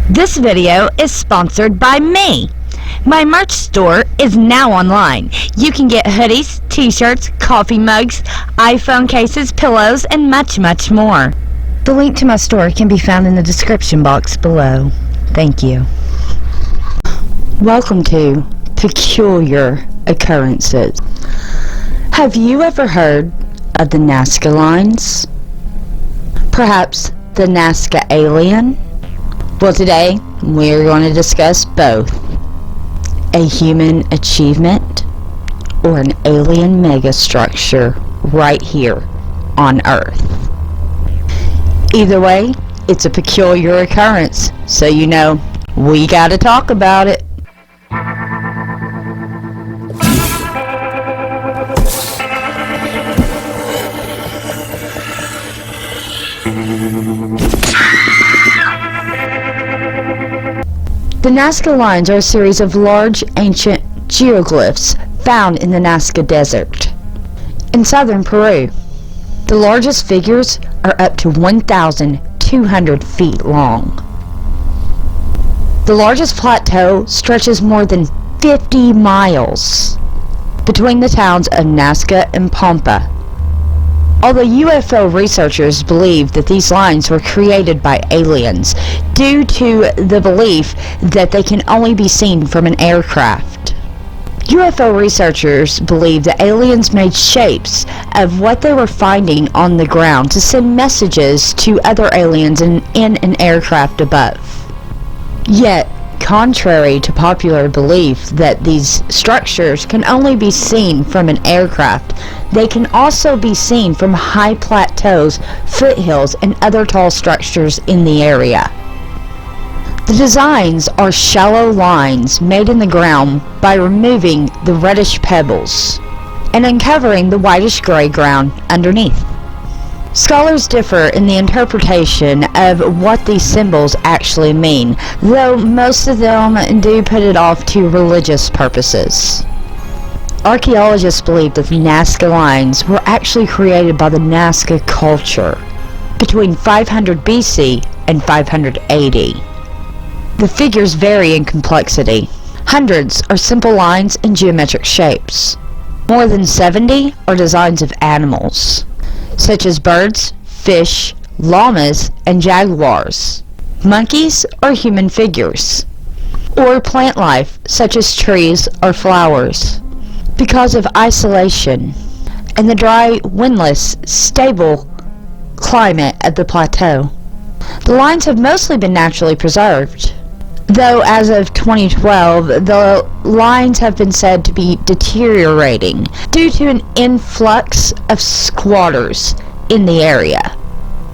This video is sponsored by me. My merch store is now online. You can get hoodies, t-shirts, coffee mugs, iPhone cases, pillows, and much, much more. The link to my store can be found in the description box below. Thank you. Welcome to Peculiar Occurrences. Have you ever heard of the Nazca lines? Perhaps the Nazca alien? Well, today we're going to discuss both. A human achievement or an alien megastructure right here on Earth. Either way, it's a peculiar occurrence, so you know we gotta talk about it. The Nazca lines are a series of large ancient geoglyphs found in the Nazca Desert in southern Peru. The largest figures are up to 1,200 feet long. The largest plateau stretches more than 50 miles between the towns of Nazca and Pampa. Although UFO researchers believe that these lines were created by aliens due to the belief that they can only be seen from an aircraft. UFO researchers believe that aliens made shapes of what they were finding on the ground to send messages to other aliens in an aircraft above. Yet, contrary to popular belief that these structures can only be seen from an aircraft, they can also be seen from high plateaus, foothills, and other tall structures in the area. The designs are shallow lines made in the ground by removing the reddish pebbles and uncovering the whitish gray ground underneath. Scholars differ in the interpretation of what these symbols actually mean, though most of them do put it off to religious purposes. Archaeologists believe that the Nazca lines were actually created by the Nazca culture between 500 BC and 580. The figures vary in complexity. Hundreds are simple lines and geometric shapes. More than 70 are designs of animals, such as birds, fish, llamas, and jaguars, monkeys or human figures, or plant life, such as trees or flowers. Because of isolation and the dry, windless, stable climate of the plateau, the lines have mostly been naturally preserved. Though as of 2012, the lines have been said to be deteriorating due to an influx of squatters in the area.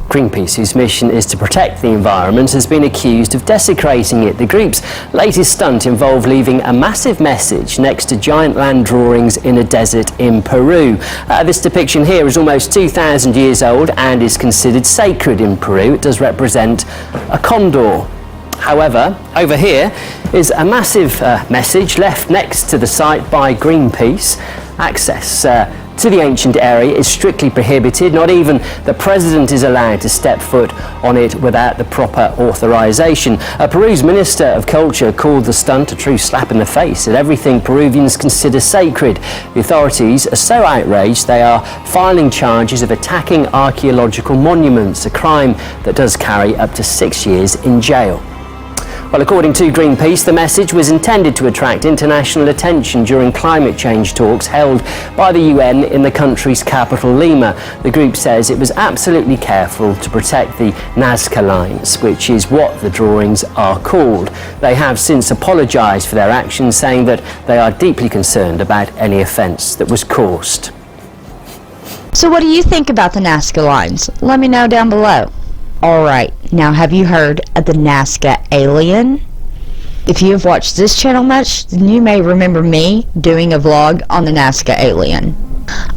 Greenpeace, whose mission is to protect the environment, has been accused of desecrating it. The group's latest stunt involved leaving a massive message next to giant land drawings in a desert in Peru. This depiction here is almost 2,000 years old and is considered sacred in Peru. It does represent a condor. However, over here is a massive message left next to the site by Greenpeace. Access to the ancient area is strictly prohibited. Not even the president is allowed to step foot on it without the proper authorization. Peru's Minister of Culture called the stunt a true slap in the face at everything Peruvians consider sacred. The authorities are so outraged they are filing charges of attacking archaeological monuments, a crime that does carry up to 6 years in jail. Well, according to Greenpeace, the message was intended to attract international attention during climate change talks held by the UN in the country's capital, Lima. The group says it was absolutely careful to protect the Nazca lines, which is what the drawings are called. They have since apologised for their actions, saying that they are deeply concerned about any offence that was caused. So what do you think about the Nazca lines? Let me know down below. Alright, now have you heard of the Nazca alien? If you have watched this channel much, then you may remember me doing a vlog on the Nazca alien.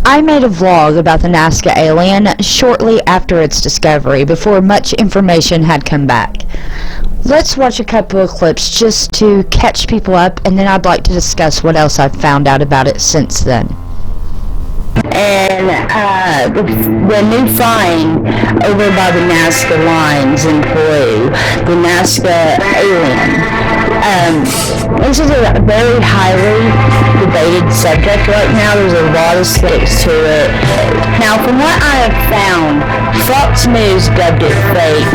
I made a vlog about the Nazca alien shortly after its discovery, before much information had come back. Let's watch a couple of clips just to catch people up, and then I'd like to discuss what else I've found out about it since then. And the new find over by the Nazca lines in Peru, the Nazca alien. This is a very highly debated subject right now. There's a lot of skeptics to it. Now, from what I have found, Fox News dubbed it fake.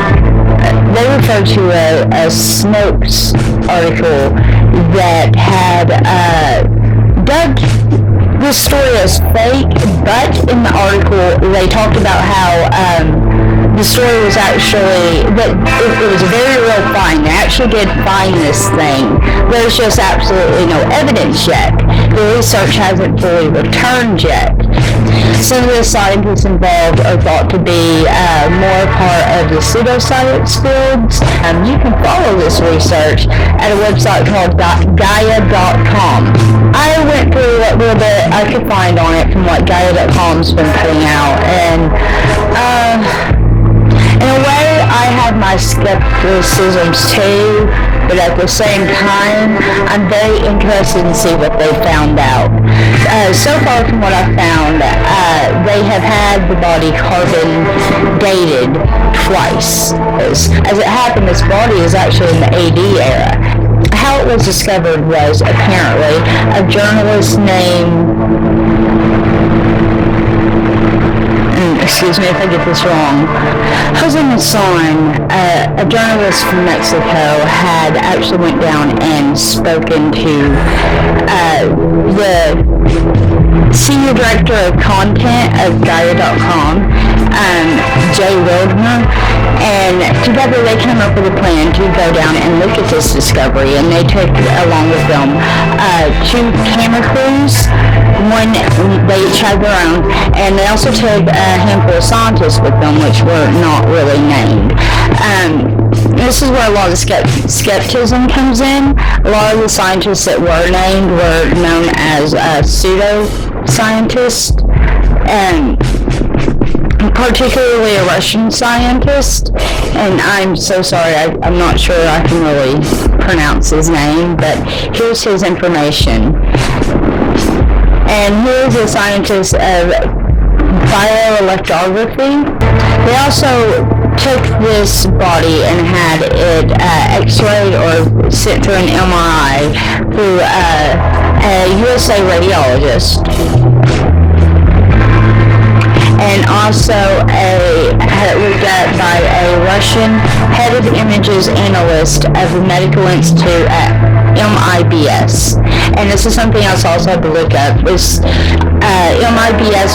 They refer to a Snopes article that had dubbed this story as fake, but in the article they talked about how the story was actually, that it was a very real find. They actually did find this thing. There's just absolutely no evidence yet. The research hasn't fully returned yet. Some of the scientists involved are thought to be more part of the pseudoscience fields. You can follow this research at a website called Gaia.com. I went through what little bit I could find on it from what Gaia.com's been putting out, and in a way I have my skepticisms too, but at the same time I'm very interested in see what they found out. So far from what I found, they have had the body carbon dated twice. As it happened, this body is actually in the AD era. How it was discovered was apparently a journalist named, excuse me if I get this wrong, Jose Mazon, a journalist from Mexico, had actually went down and spoken to the senior director of content of Gaia.com, Jay Wildner, and together they came up with a plan to go down and look at this discovery, and they took along with them 2 camera crews. One, they each had their own, and they also took a handful of scientists with them, which were not really named. This is where a lot of skepticism comes in. A lot of the scientists that were named were known as pseudo-scientists, and particularly a Russian scientist, and I'm so sorry, I'm not sure I can really pronounce his name, but here's his information. And here's a scientist of bioelectrography. They also took this body and had it x-rayed or sent through an MRI through a USA radiologist. And also looked at by a Russian head of images analyst of the Medical Institute at MIBS. And this is something else I also had to look up. MIBS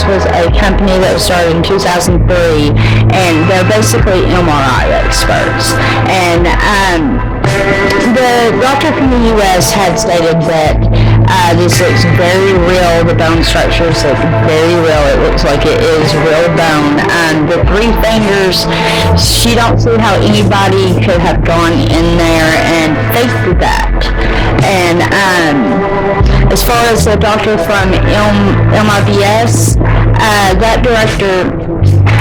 was a company that was started in 2003, and they're basically MRI experts. And the doctor from the U.S. had stated that this looks very real. The bone structures look very real. It looks like it is real bone. The 3 fingers, she don't see how anybody could have gone in there and faked that. And as far as the doctor from MIBS, that director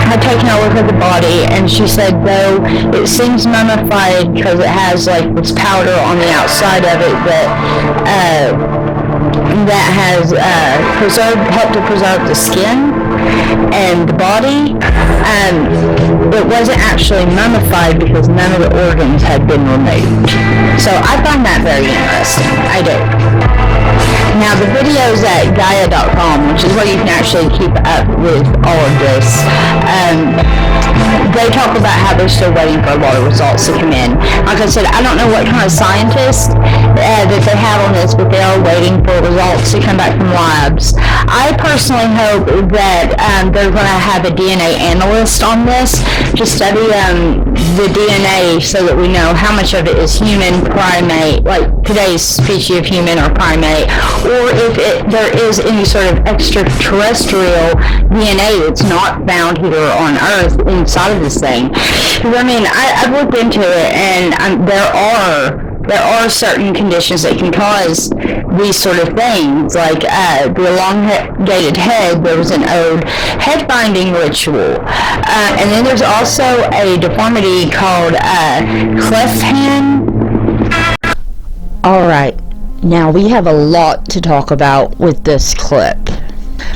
had taken a look at the body, and she said, though it seems mummified because it has like this powder on the outside of it that has helped to preserve the skin and the body, it wasn't actually mummified because none of the organs had been removed. So I find that very interesting. I do. Now the videos at Gaia.com, which is where you can actually keep up with all of this, they talk about how they're still waiting for a lot of results to come in. Like I said, I don't know what kind of scientists that they have on this, but they are waiting for results to come back from labs. I personally hope that they're going to have a DNA analyst on this to study the DNA so that we know how much of it is human, primate, like today's species of human or primate, or if there is any sort of extraterrestrial DNA that's not found here on Earth inside of this thing. Because I mean, I've looked into it, and there are certain conditions that can cause these sort of things, like the elongated head. There was an old head binding ritual, and then there's also a deformity called cleft hand. Alright, now we have a lot to talk about with this clip.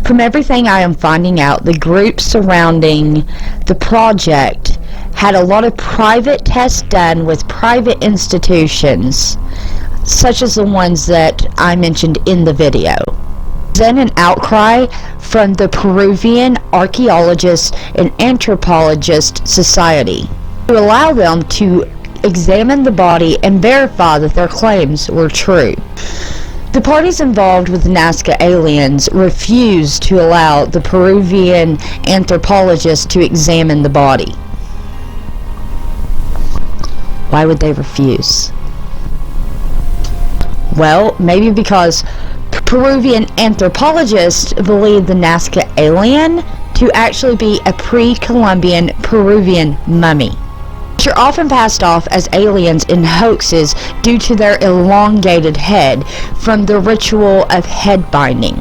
From everything I am finding out, the group surrounding the project had a lot of private tests done with private institutions, such as the ones that I mentioned in the video. Then an outcry from the Peruvian Archaeologist and Anthropologist Society to allow them to examine the body and verify that their claims were true. The parties involved with the Nazca aliens refused to allow the Peruvian anthropologist to examine the body. Why would they refuse? Well, maybe because Peruvian anthropologists believe the Nazca alien to actually be a pre-Columbian Peruvian mummy, which are often passed off as aliens in hoaxes due to their elongated head from the ritual of head binding,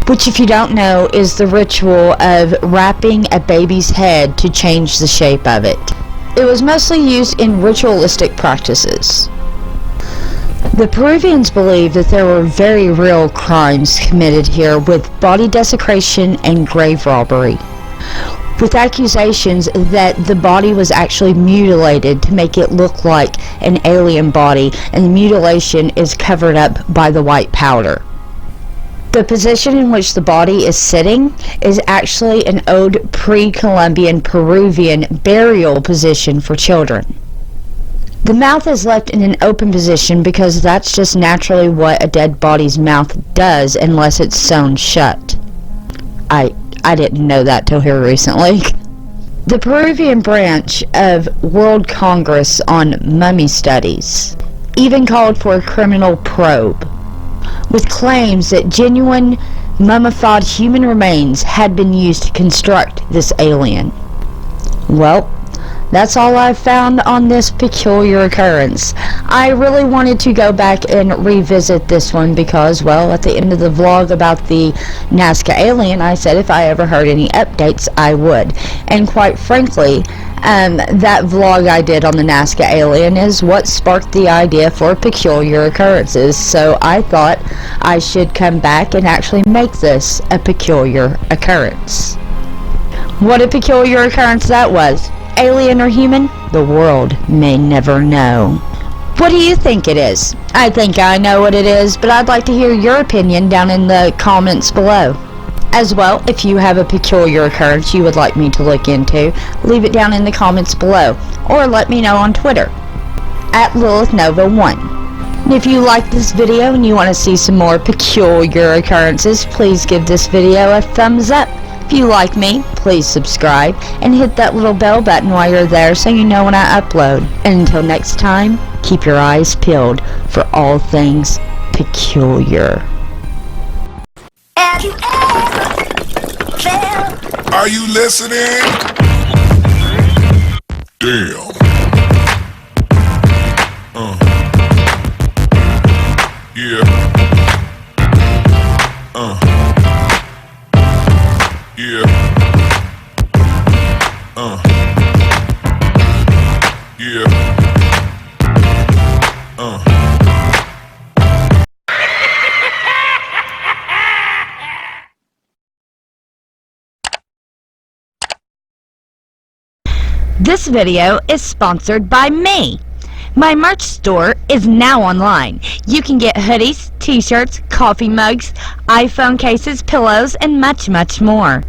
which, if you don't know, is the ritual of wrapping a baby's head to change the shape of it. It was mostly used in ritualistic practices. The Peruvians believe that there were very real crimes committed here with body desecration and grave robbery, with accusations that the body was actually mutilated to make it look like an alien body, and the mutilation is covered up by the white powder. The position in which the body is sitting is actually an old pre-Columbian Peruvian burial position for children. The mouth is left in an open position because that's just naturally what a dead body's mouth does unless it's sewn shut. I didn't know that till here recently. The Peruvian branch of World Congress on Mummy Studies even called for a criminal probe, with claims that genuine mummified human remains had been used to construct this alien. Well, that's all I've found on this peculiar occurrence. I really wanted to go back and revisit this one because, well, at the end of the vlog about the Nazca alien, I said if I ever heard any updates, I would. And quite frankly, that vlog I did on the Nazca alien is what sparked the idea for peculiar occurrences. So I thought I should come back and actually make this a peculiar occurrence. What a peculiar occurrence that was. Alien or human? The world may never know. What do you think it is? I think I know what it is, but I'd like to hear your opinion down in the comments below. As well, if you have a peculiar occurrence you would like me to look into, leave it down in the comments below, or let me know on Twitter, @LilithNova1. And if you like this video and you want to see some more peculiar occurrences, please give this video a thumbs up. If you like me, please subscribe and hit that little bell button while you're there so you know when I upload. And until next time, keep your eyes peeled for all things peculiar. Have you ever felt? Are you listening? Damn. Yeah. Yeah. Yeah. This video is sponsored by me. My merch store is now online. You can get hoodies, t-shirts, coffee mugs, iPhone cases, pillows, and much, much more.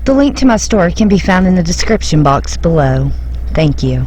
The link to my store can be found in the description box below. Thank you.